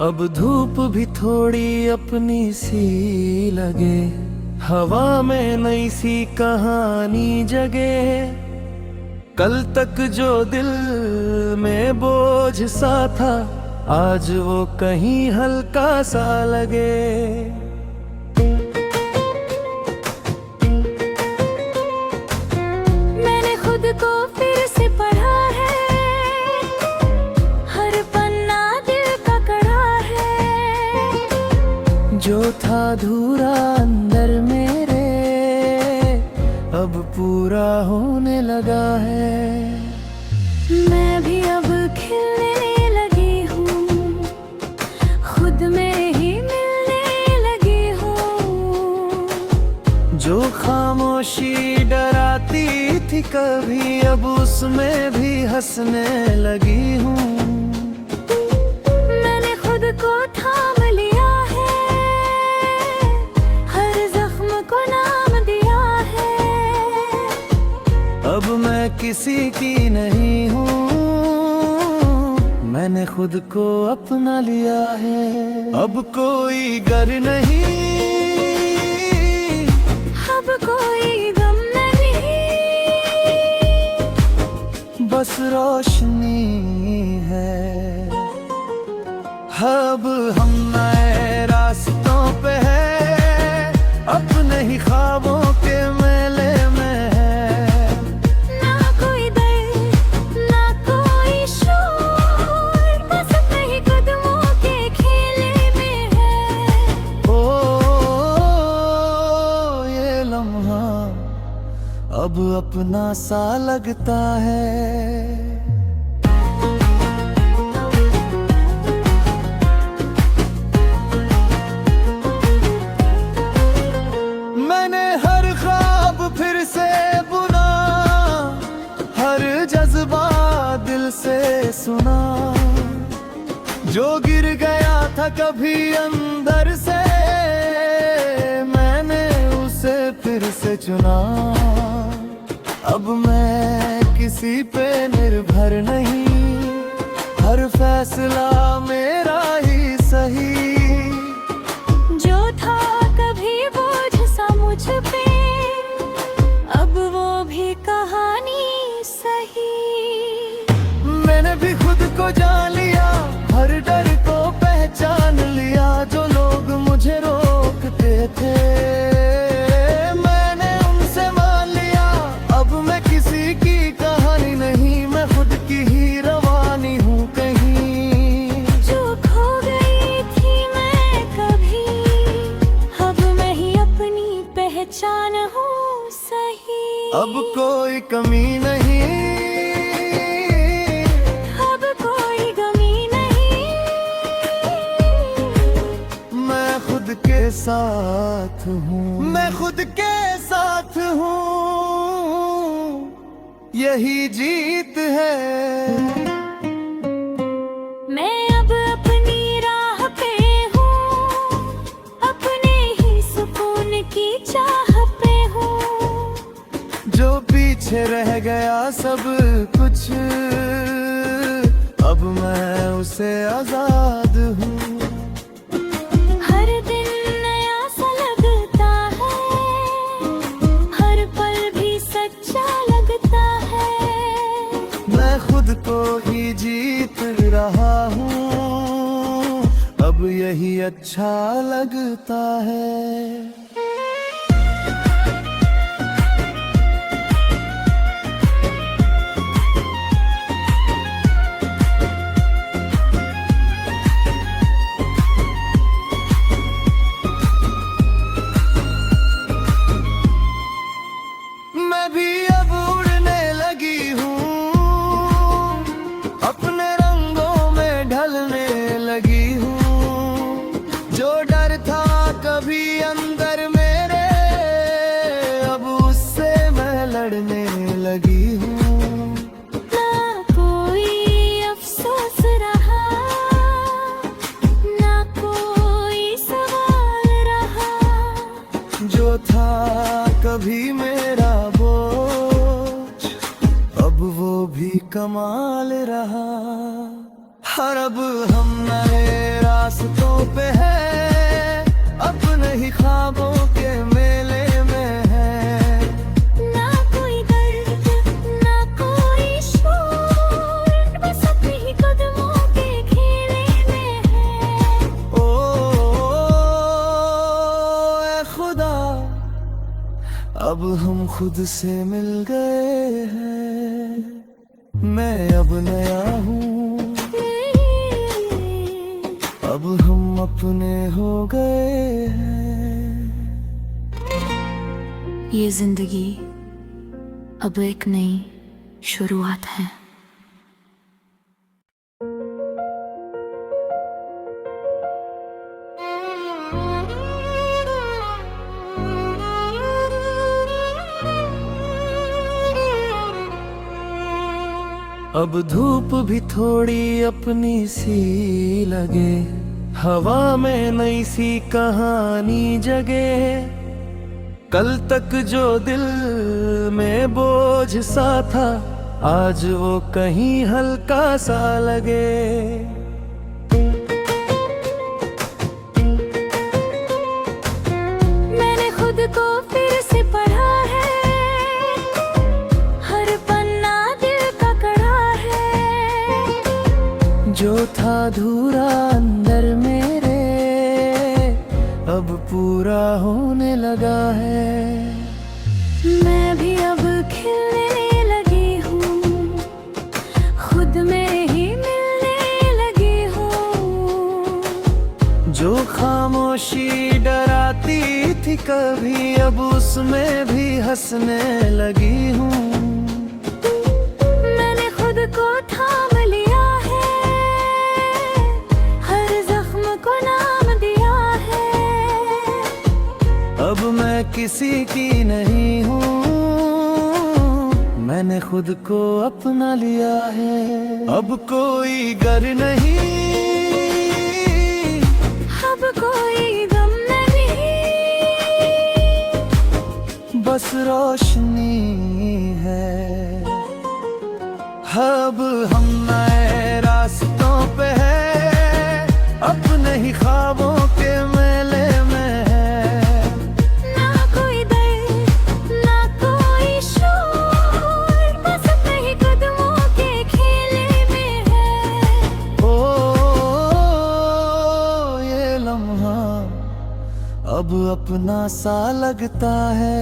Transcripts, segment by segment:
अब धूप भी थोड़ी अपनी सी लगे, हवा में नई सी कहानी जगे। कल तक जो दिल में बोझ सा था, आज वो कहीं हल्का सा लगे। मैंने खुद को फिर से पढ़ा है, हर पन्ना दिल का कड़ा है। जो था अधूरा अंदर मेरे, अब पूरा होने लगा है। मैं भी अब खिलने लगी हूँ, खुद में ही मिलने लगी हूँ। जो खामोशी डराती थी कभी, अब उसमें भी हंसने लगी हूँ। मैंने खुद को थाम लिया है, हर जख्म को नाम दिया है। अब मैं किसी की नहीं हूँ, मैंने खुद को अपना लिया है। अब कोई गर नहीं, अब कोई गम नहीं, बस रोशनी है। अब हम नए रास्तों पे हैं, अपने ही ख्वाबों के मेले में है। ना कोई दर्द ना कोई शोर, बस अपने ही कदमों के खेले में है। ओ ये लम्हा अब अपना सा लगता है। मैंने हर ख्वाब फिर से बुना, हर जज्बा दिल से सुना। जो गिर गया था कभी अंदर से, मैंने उसे फिर से चुना। अब मैं किसी पे निर्भर नहीं, हर फैसला मेरा ही सही। जो था कभी बोझ सा मुझ पे, अब वो भी कहानी सही। मैंने भी खुद को जान लिया, हर डर को पहचान लिया। जो लोग मुझे रोकते थे, मैंने उनसे मान लिया। अब मैं किसी की कहानी नहीं, मैं खुद की ही रवानी हूँ कहीं। जो खो गई थी मैं कभी, अब मैं ही अपनी पहचान हूँ सही। अब कोई कमी नहीं, अब कोई गमी नहीं, मैं खुद के साथ हूँ, मैं खुद के साथ हूँ। यही जीत है। मैं अब अपनी राह पे हूँ, अपने ही सुकून की चाह पे हूँ। जो पीछे रह गया सब कुछ, अब मैं उसे आजाद हूँ। हर दिन नया सा लगता है, हर पल भी सच्चा लगता है। मैं खुद को ही जीत रहा हूँ, अब यही अच्छा लगता है। मैं भी अब उड़ने लगी हूँ, अपने रंगों में ढलने लगी हूँ। जो डर था कभी अंदर मेरे, अब उससे मैं लड़ने लगी हूँ। ना कोई अफसोस रहा, ना कोई सवाल रहा। जो था कभी मेरा बोझ, अब वो भी कमाल रहा। हर अब हम नए रास्तों पे हैं, अपने ही ख्वाबों के मेले में हैं। ना कोई दर्द ना कोई शोर, बस अपने ही कदमों के खेले में है। ओ ए खुदा, अब हम खुद से मिल गए हैं। मैं अब नया हूँ, अब हम अपने हो गए हैं। ये जिंदगी अब एक नई शुरुआत है। अब धूप भी थोड़ी अपनी सी लगे, हवा में नई सी कहानी जगे। कल तक जो दिल में बोझ सा था, आज वो कहीं हल्का सा लगे। मैंने खुद को फिर से पढ़ा है, हर पन्ना दिल का कड़ा है। जो था अधूरा अंदर मेरे, अब पूरा होने लगा है। मैं भी अब खिलने लगी हूँ, खुद में ही मिलने लगी हूँ। जो खामोशी डराती थी कभी, अब उसमें भी हंसने लगी हूँ। मैंने खुद को थाम लिया है, हर जख्म को नाम दिया है। अब मैं किसी की नहीं हूँ, मैंने खुद को अपना लिया है। अब कोई गर नहीं, अब कोई गम नहीं, बस रोशनी है। अब हम नए रास्तों पे हैं, अपने ही ख्वाबों के मेले में हैं। ना कोई दर्द ना कोई शोर, बस अपने ही कदमों के खेले में है। ओ ये लम्हा अब अपना सा लगता है।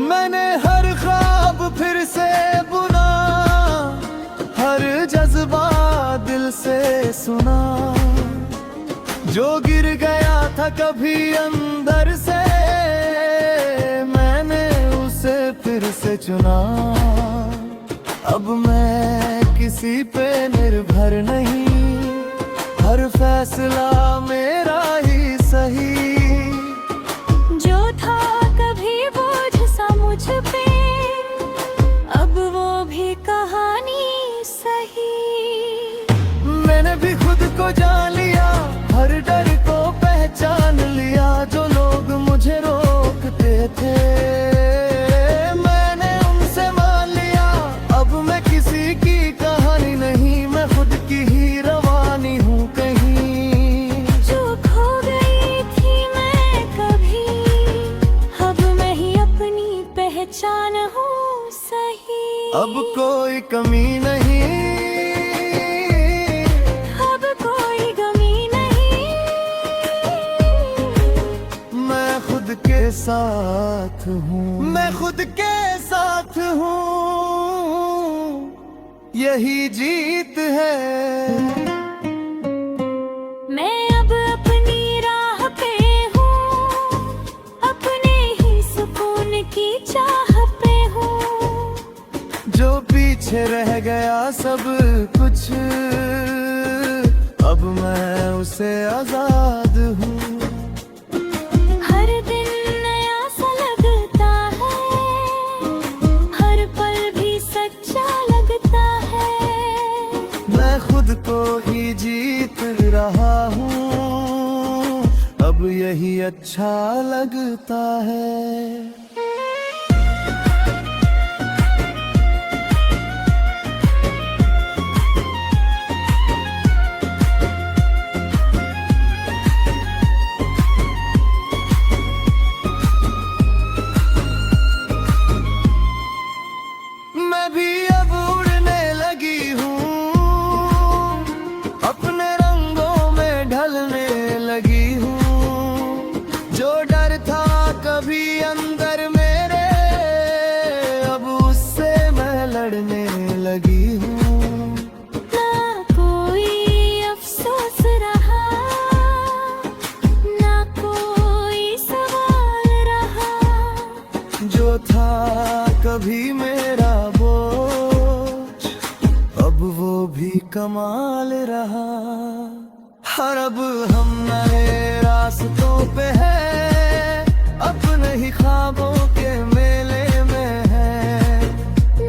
मैंने हर ख्वाब फिर से बुना, हर जज्बा दिल से सुना। जो गिर गया था कभी अंदर से, मैंने उसे फिर से चुना। अब मैं किसी पे निर्भर नहीं, हर फैसला मेरा ही सही। जो था कभी बोझ सा मुझ पे, अब वो भी कहानी सही। मैंने भी खुद को जान लिया, हर डर को पहचान लिया। जो लोग मुझे रोकते थे, मैंने उनसे मान लिया। अब मैं किसी की कहानी नहीं, मैं खुद की ही रवानी हूँ कहीं। जो खो गई थी मैं कभी, अब मैं ही अपनी पहचान हूँ सही। अब कोई कमी नहीं, अब कोई गमी नहीं, मैं खुद के साथ हूँ, मैं खुद के साथ हूँ। यही जीत है। मैं अब अपनी राह पे हूँ, अपने ही सुकून की चाह पे हूँ। जो पीछे रह गया सब कुछ, अब मैं उसे आजाद हूँ। हर दिन नया सा लगता है, हर पल भी सच्चा लगता है। मैं खुद को ही जीत रहा हूँ, अब ये यही अच्छा लगता है। मैं भी अब उड़ने लगी हूँ, अपने रंगों में ढलने लगी हूँ। जो डर था कभी अंदर मेरे, अब उससे मैं लड़ने लगी हूँ। ना कोई अफसोस रहा, ना कोई सवाल रहा। जो था कभी मेरा बोझ, अब वो भी कमाल रहा। हर अब हम नए रास्तों पे हैं, अपने ही ख्वाबों के मेले में हैं।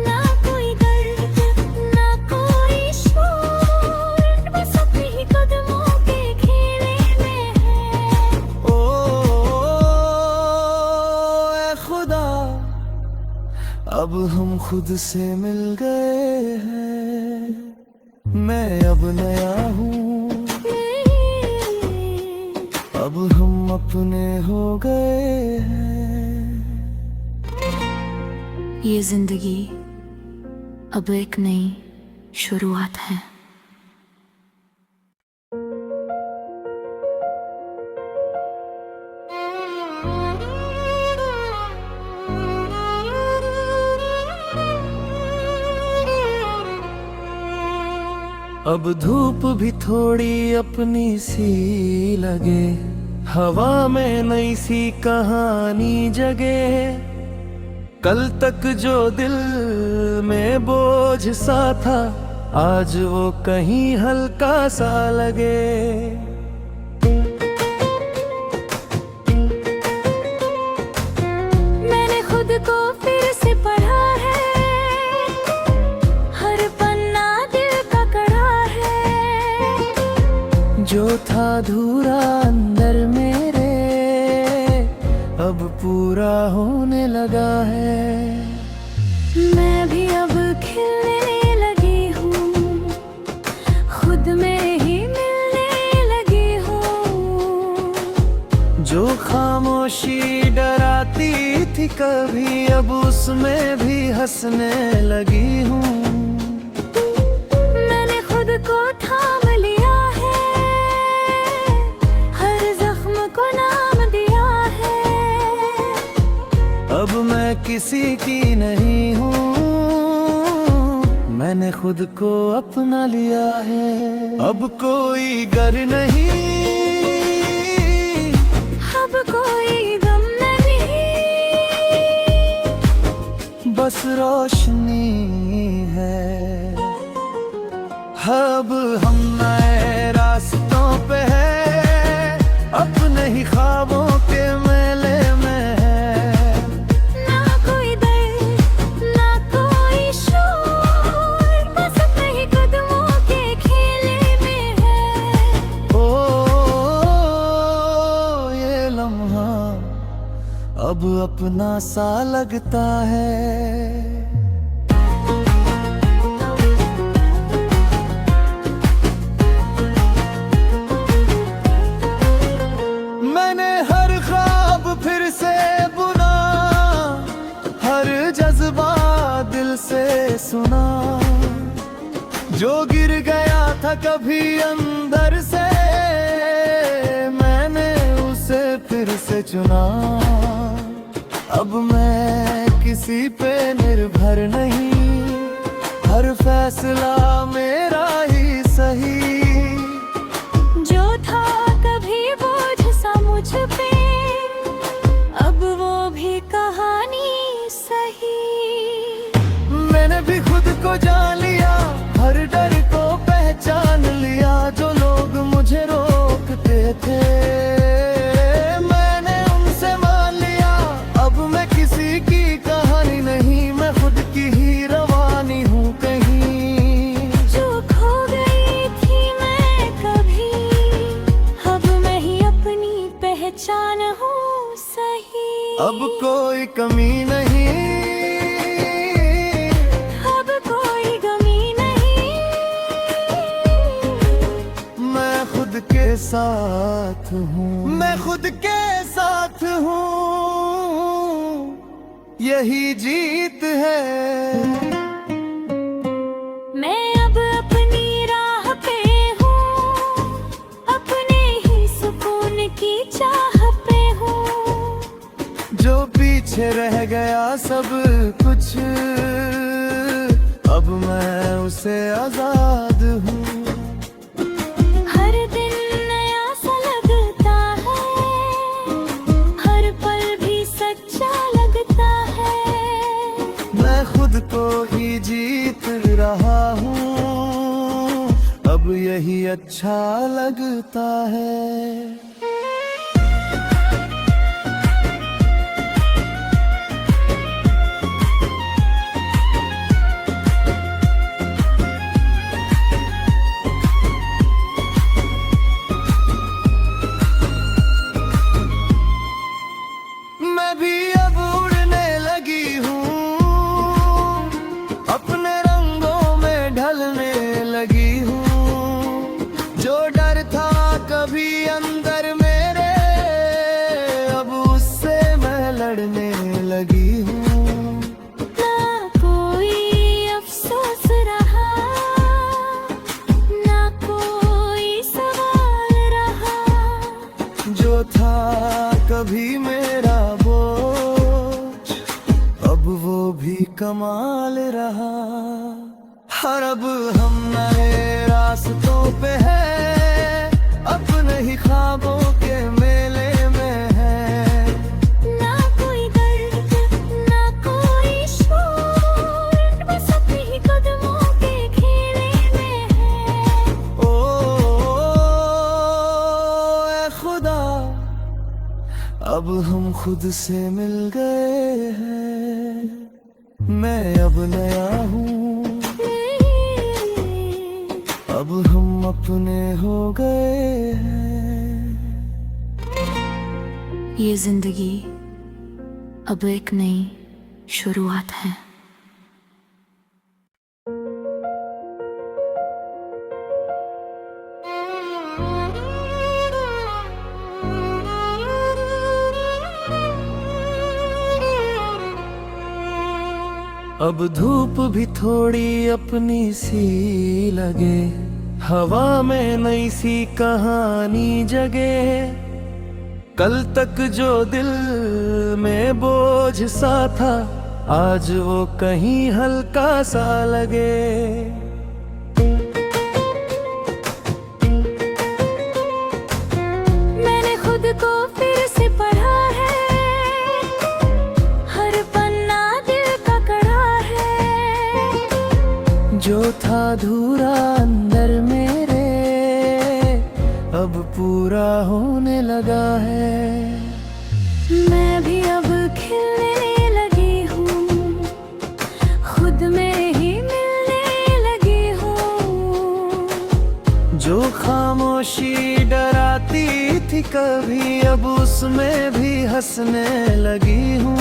ना कोई दर्द, ना कोई शोर, बस अपने ही कदमों के खेले में है। ओ ऐ खुदा, अब हम खुद से मिल गए हैं। मैं अब नया हूँ, अब हम अपने हो गए हैं। ये जिंदगी अब एक नई शुरुआत है। अब धूप भी थोड़ी अपनी सी लगे, हवा में नई सी कहानी जगे। कल तक जो दिल में बोझ सा था, आज वो कहीं हल्का सा लगे। मैंने खुद को फिर से पढ़ा है, हर पन्ना दिल का कड़ा है। जो था अधूरा अंदर मेरे, अब पूरा होने लगा है। मैं भी अब खिलने लगी हूँ, खुद में ही मिलने लगी हूँ। जो खामोशी डराती थी कभी, अब उसमें भी हंसने लगी हूँ। मैंने खुद को थाम लिया है, हर जख्म को नाम दिया है। अब मैं किसी की नहीं हूँ, मैंने खुद को अपना लिया है। अब कोई गर नहीं, अब कोई गम नहीं, बस रोशनी है। अब हम नए रास्तों पे हैं, अपने ही ख्वाबों के मेले में हैं। ना कोई दर्द, ना कोई शोर, बस अपने ही कदमों के खेले में है। ओ ये लम्हा अब अपना सा लगता है। मैंने हर ख्वाब फिर से बुना, हर जज्बा दिल से सुना। जो गिर गया था कभी अंदर से, मैंने उसे फिर से चुना। अब मैं किसी पे निर्भर नहीं, हर फैसला मेरा ही सही। जो था कभी बोझ सा मुझ पे, अब वो भी कहानी सही। मैंने भी खुद को जान लिया, हर डर को पहचान लिया। जो लोग मुझे रोकते थे, मैंने उनसे मान लिया। अब मैं किसी की कहानी नहीं, मैं खुद की ही रवानी हूँ कहीं। जो खो गई थी मैं कभी, अब मैं ही अपनी पहचान साथ हूँ, मैं खुद के साथ हूँ, यही जीत है। मैं अब अपनी राह पे हूँ, अपने ही सुकून की चाह पे हूँ। जो पीछे रह गया सब कुछ, अब मैं उसे आजाद हूँ। हर दिन नया सा लगता है, हर पल भी सच्चा लगता है। मैं खुद को ही जीत रहा हूँ, अब यही अच्छा लगता है। मैं भी अब उड़ने लगी हूँ, अपने रंगों में ढलने लगी हूँ। जो डर था कभी अंदर मेरे, अब उससे मैं लड़ने लगी हूँ। ना कोई अफसोस रहा, ना कोई सवाल रहा। जो था कभी मेरा बोझ, अब वो भी कमाल रहा। हर अब हम नए रास्तों पे हैं, अपने ही ख्वाबों के मेले में हैं। ना कोई दर्द, ना कोई शोर, बस अपने ही कदमों के खेले में है। ओ ए खुदा, अब हम खुद से मिल गए हैं। मैं अब नया हूँ, अब हम अपने हो गए हैं। ये जिंदगी अब एक नई शुरुआत है। अब धूप भी थोड़ी अपनी सी लगे, हवा में नई सी कहानी जगे। कल तक जो दिल में बोझ सा था, आज वो कहीं हल्का सा लगे। मैंने खुद को फिर से पढ़ा है, हर पन्ना दिल का कड़ा है। जो था अधूरा अंदर मेरे, अब पूरा होने लगा है। मैं भी अब खिलने लगी हूँ, खुद में ही मिलने लगी हूँ। जो खामोशी डराती थी कभी, अब उसमें भी हंसने लगी हूँ।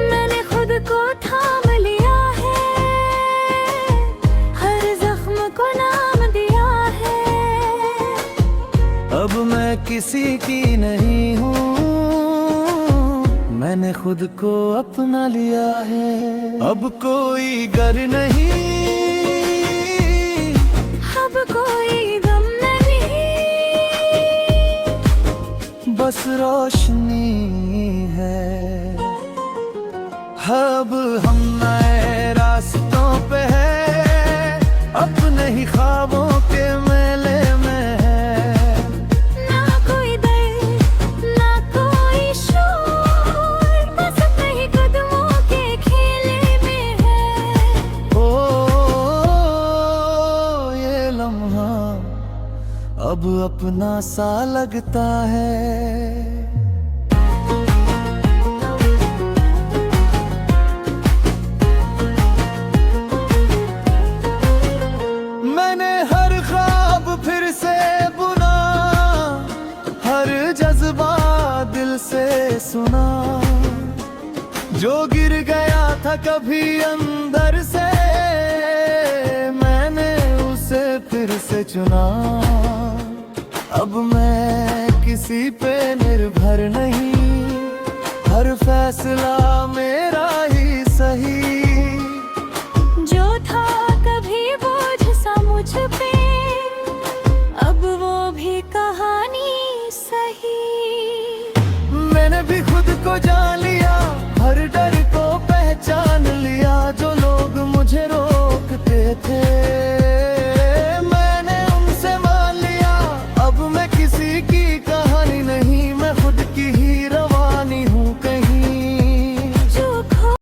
मैंने खुद को थाम लिया है, हर जख्म को नाम दिया है। अब मैं किसी की नहीं हूँ, मैंने खुद को अपना लिया है। अब कोई गर नहीं, अब कोई गम नहीं, बस रोशनी है। अब हम नए रास्तों पे हैं, अपने ही ख्वाबों के मेले में हैं। ना कोई दर्द, ना कोई शोर, बस अपने ही कदमों के खेले में है। ओ ये लम्हा अब अपना सा लगता है। मैंने हर ख्वाब फिर से बुना, हर जज्बा दिल से सुना। जो गिर गया था कभी अंदर से, मैंने उस से फिर से चुना। अब मैं किसी पे निर्भर नहीं, हर फैसला मेरा